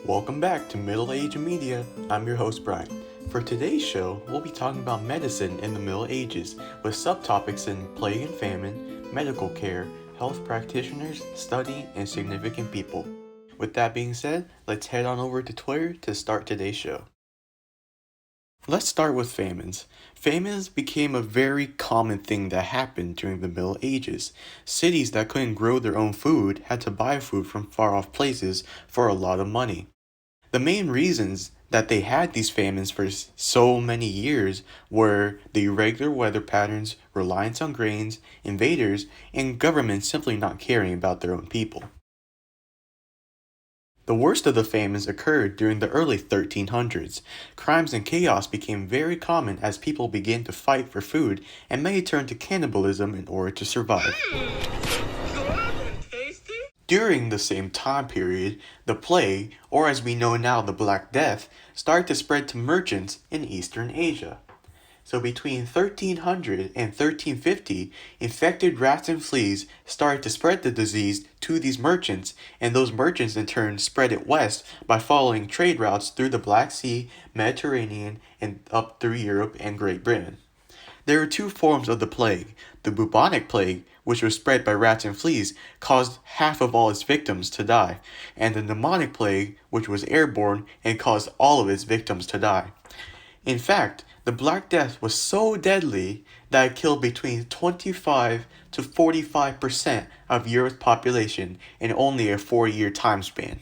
Welcome back to Middle Age Media. I'm your host, Bryan. For today's show, we'll be talking about medicine in the Middle Ages with subtopics in plague and famine, medical care, health practitioners, study, and significant people. With that being said, let's head on over to Twitter to start today's show. Let's start with famines. Famines became a very common thing that happened during the Middle Ages. Cities that couldn't grow their own food had to buy food from far off places for a lot of money. The main reasons that they had these famines for so many years were the irregular weather patterns, reliance on grains, invaders, and governments simply not caring about their own people. The worst of the famines occurred during the early 1300s. Crimes and chaos became very common as people began to fight for food, and many turned to cannibalism in order to survive. During the same time period, the plague, or as we know now the Black Death, started to spread to merchants in Eastern Asia. So between 1300 and 1350, infected rats and fleas started to spread the disease to these merchants, and those merchants in turn spread it west by following trade routes through the Black Sea, Mediterranean, and up through Europe and Great Britain. There are two forms of the plague. The bubonic plague, which was spread by rats and fleas, caused half of all its victims to die, and the pneumonic plague, which was airborne and caused all of its victims to die. In fact, the Black Death was so deadly that it killed between 25 to 45% of Europe's population in only a 4-year time span.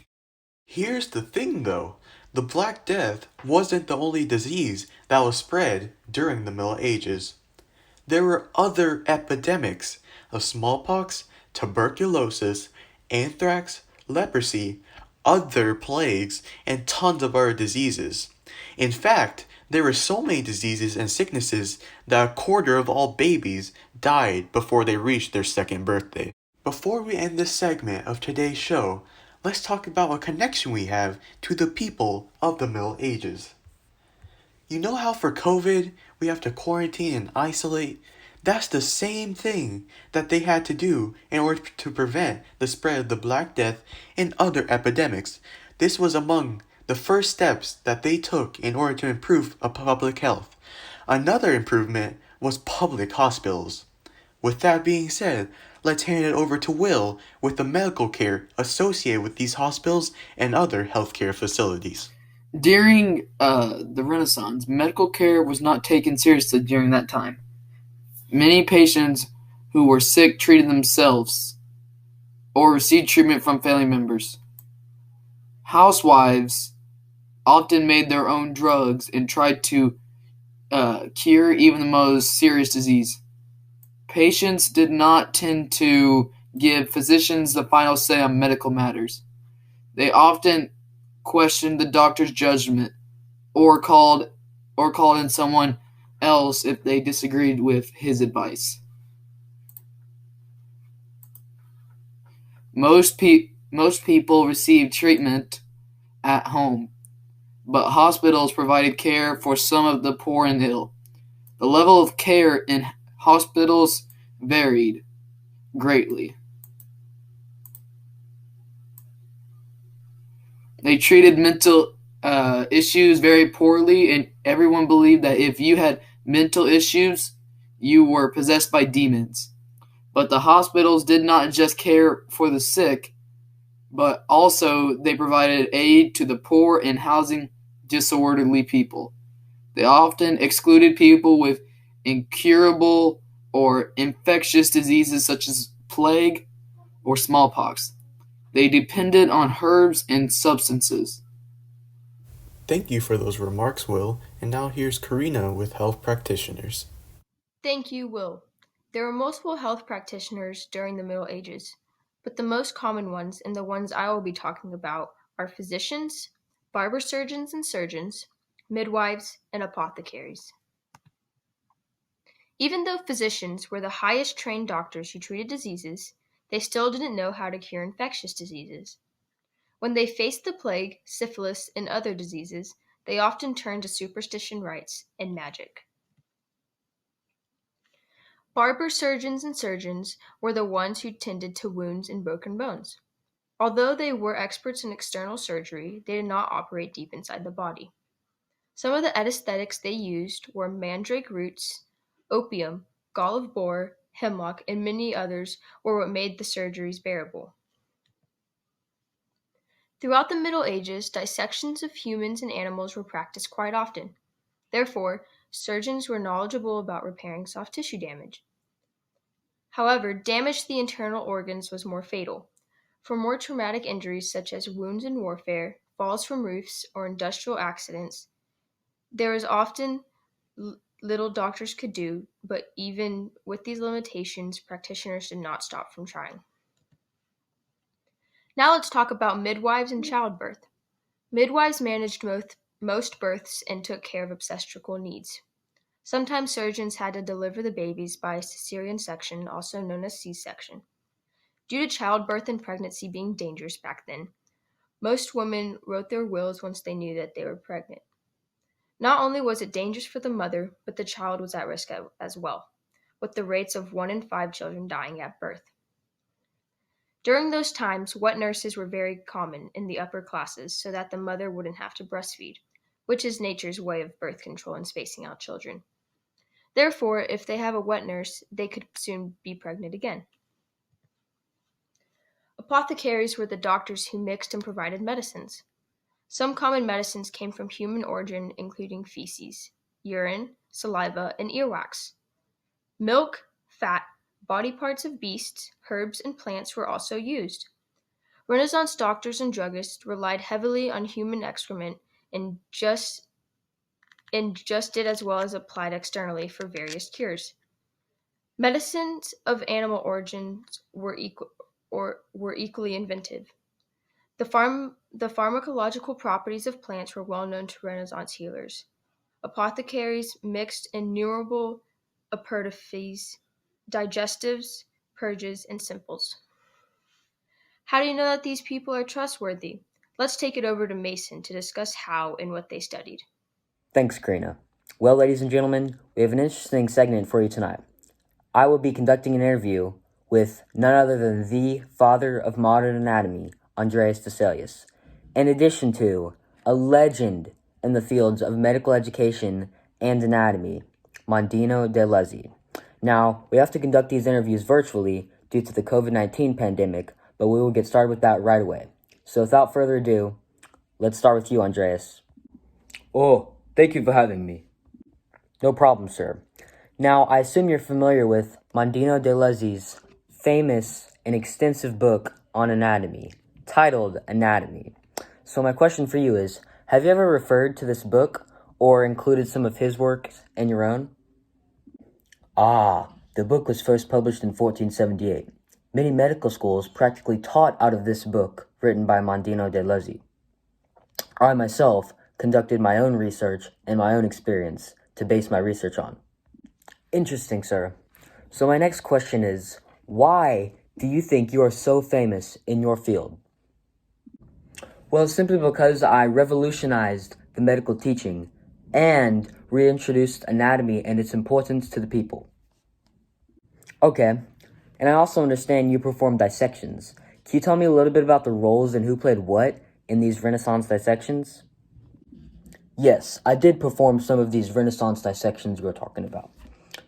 Here's the thing though, the Black Death wasn't the only disease that was spread during the Middle Ages. There were other epidemics of smallpox, tuberculosis, anthrax, leprosy, other plagues, and tons of other diseases. In fact, there were so many diseases and sicknesses that a quarter of all babies died before they reached their second birthday. Before we end this segment of today's show, let's talk about a connection we have to the people of the Middle Ages. You know how for COVID we have to quarantine and isolate? That's the same thing that they had to do in order to prevent the spread of the Black Death and other epidemics. This was among the first steps that they took in order to improve public health. Another improvement was public hospitals. With that being said, let's hand it over to Will with the medical care associated with these hospitals and other healthcare facilities. During the Renaissance, medical care was not taken seriously during that time. Many patients who were sick treated themselves or received treatment from family members. Housewives often made their own drugs and tried to cure even the most serious disease. Patients did not tend to give physicians the final say on medical matters. They often questioned the doctor's judgment or called in someone else if they disagreed with his advice. Most people received treatment at home, but hospitals provided care for some of the poor and ill. The level of care in hospitals varied greatly. They treated mental issues very poorly, and everyone believed that if you had mental issues, you were possessed by demons. But the hospitals did not just care for the sick, but also they provided aid to the poor and housing disorderly people. They often excluded people with incurable or infectious diseases such as plague or smallpox. They depended on herbs and substances. Thank you for those remarks, Will, and now here's Karina with health practitioners. Thank you, Will. There were multiple health practitioners during the Middle Ages, but the most common ones and the ones I will be talking about are physicians, barber surgeons and surgeons, midwives, and apothecaries. Even though physicians were the highest trained doctors who treated diseases, they still didn't know how to cure infectious diseases. When they faced the plague, syphilis, and other diseases, they often turned to superstition rites and magic. Barber surgeons and surgeons were the ones who tended to wounds and broken bones. Although they were experts in external surgery, they did not operate deep inside the body. Some of the anesthetics they used were mandrake roots, opium, gall of boar, hemlock, and many others were what made the surgeries bearable. Throughout the Middle Ages, dissections of humans and animals were practiced quite often. Therefore, surgeons were knowledgeable about repairing soft tissue damage. However, damage to the internal organs was more fatal. For more traumatic injuries such as wounds in warfare, falls from roofs, or industrial accidents, there was often little doctors could do, but even with these limitations, practitioners did not stop from trying. Now let's talk about midwives and childbirth. Midwives managed most births and took care of obstetrical needs. Sometimes surgeons had to deliver the babies by cesarean section, also known as C-section. Due to childbirth and pregnancy being dangerous back then, most women wrote their wills once they knew that they were pregnant. Not only was it dangerous for the mother, but the child was at risk as well, with the rates of 1 in 5 children dying at birth. During those times, wet nurses were very common in the upper classes so that the mother wouldn't have to breastfeed, which is nature's way of birth control and spacing out children. Therefore, if they have a wet nurse, they could soon be pregnant again. Apothecaries were the doctors who mixed and provided medicines. Some common medicines came from human origin, including feces, urine, saliva, and earwax. Milk, fat, body parts of beasts, herbs, and plants were also used. Renaissance doctors and druggists relied heavily on human excrement and just did as well as applied externally for various cures. Medicines of animal origins were equally inventive. The pharmacological properties of plants were well known to Renaissance healers. Apothecaries mixed innumerable aperitifs, digestives, purges, and simples. How do you know that these people are trustworthy? Let's take it over to Mason to discuss how and what they studied. Thanks, Karina. Well, ladies and gentlemen, we have an interesting segment for you tonight. I will be conducting an interview with none other than the father of modern anatomy, Andreas Vesalius, in addition to a legend in the fields of medical education and anatomy, Mondino de Lezzi. Now, we have to conduct these interviews virtually due to the COVID-19 pandemic, but we will get started with that right away. So without further ado, let's start with you, Andreas. Oh, thank you for having me. No problem, sir. Now, I assume you're familiar with Mondino de Lezzi's famous and extensive book on anatomy, titled Anatomy. So my question for you is, have you ever referred to this book or included some of his works in your own? The book was first published in 1478. Many medical schools practically taught out of this book written by Mondino de Lezzi. I myself conducted my own research and my own experience to base my research on. Interesting, sir. So my next question is, why do you think you are so famous in your field? Well, simply because I revolutionized the medical teaching and reintroduced anatomy and its importance to the people. Okay, and I also understand you perform dissections. Can you tell me a little bit about the roles and who played what in these Renaissance dissections? Yes, I did perform some of these Renaissance dissections you were talking about.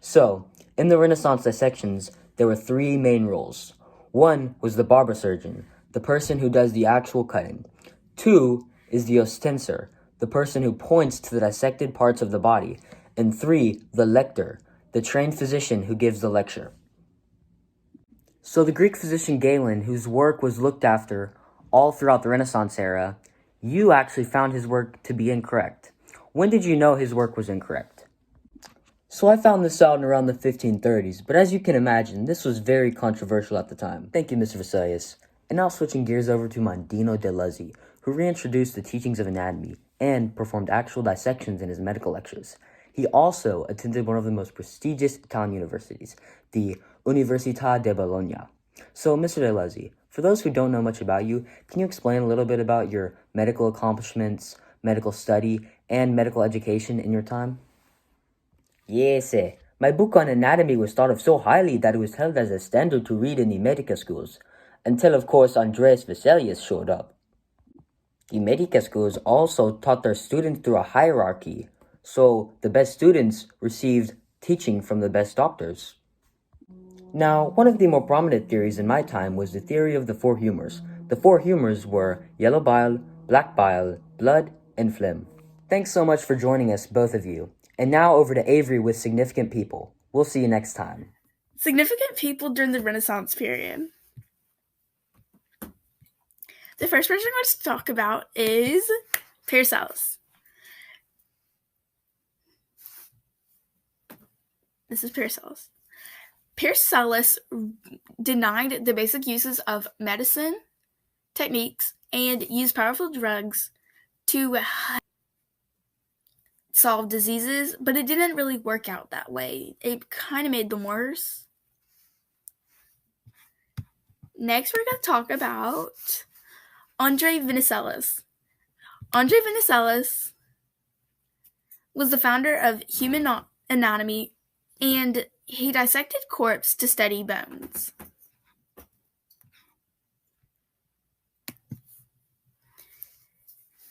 So, in the Renaissance dissections, there were 3 main roles. 1 was the barber surgeon, the person who does the actual cutting. 2 is the ostensor, the person who points to the dissected parts of the body. And 3, the lector, the trained physician who gives the lecture. So the Greek physician Galen, whose work was looked after all throughout the Renaissance era, you actually found his work to be incorrect. When did you know his work was incorrect? So I found this out in around the 1530s, but as you can imagine, this was very controversial at the time. Thank you, Mr. Vesalius. And now switching gears over to Mondino de Lezzi, who reintroduced the teachings of anatomy and performed actual dissections in his medical lectures. He also attended one of the most prestigious Italian universities, the Università de Bologna. So, Mr. de Lezzi, for those who don't know much about you, can you explain a little bit about your medical accomplishments, medical study, and medical education in your time? Yes, my book on anatomy was thought of so highly that it was held as a standard to read in the medical schools. until of course Andreas Vesalius showed up. The medical schools also taught their students through a hierarchy, so the best students received teaching from the best doctors. Now, one of the more prominent theories in my time was the theory of the four humors. The four humors were yellow bile, black bile, blood, and phlegm. Thanks so much for joining us, both of you. And now over to Avery with significant people. We'll see you next time. Significant people during the Renaissance period. The first person I'm going to talk about is Paracelsus. This is Paracelsus. Paracelsus denied the basic uses of medicine techniques and used powerful drugs to solve diseases, but it didn't really work out that way. It kind of made them worse. Next, we're going to talk about Andre Venizelos. Andre Venizelos was the founder of human anatomy, and he dissected corpses to study bones.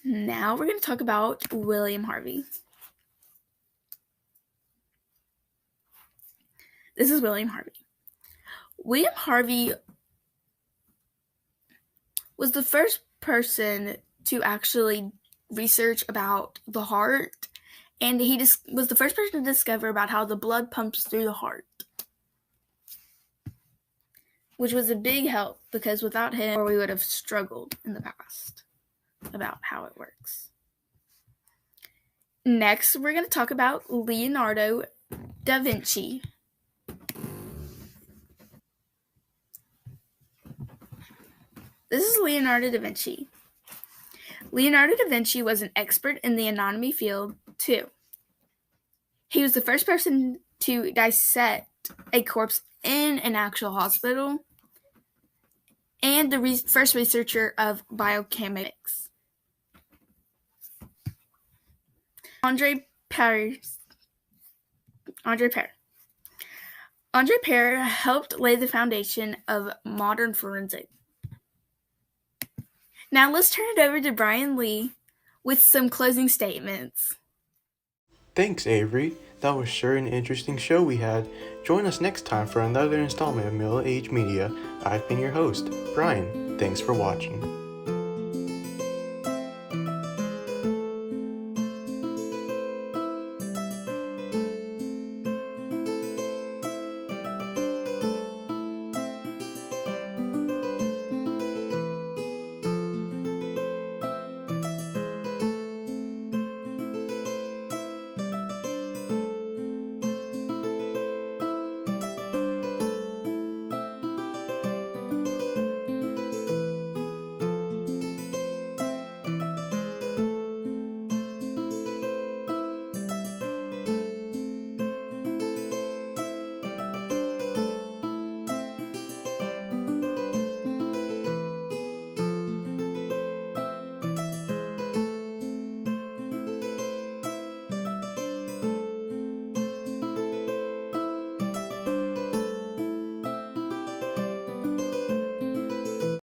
Now we're going to talk about William Harvey. This is William Harvey. William Harvey was the first person to actually research about the heart, and he was the first person to discover about how the blood pumps through the heart, which was a big help because without him, we would have struggled in the past about how it works. Next, we're going to talk about Leonardo da Vinci. This is Leonardo da Vinci. Leonardo da Vinci was an expert in the anatomy field, too. He was the first person to dissect a corpse in an actual hospital and the first researcher of biochemics. Andre Père helped lay the foundation of modern forensics. Now let's turn it over to Bryan Lee with some closing statements. Thanks, Avery. That was sure an interesting show we had. Join us next time for another installment of Middle Age Media. I've been your host, Bryan. Thanks for watching.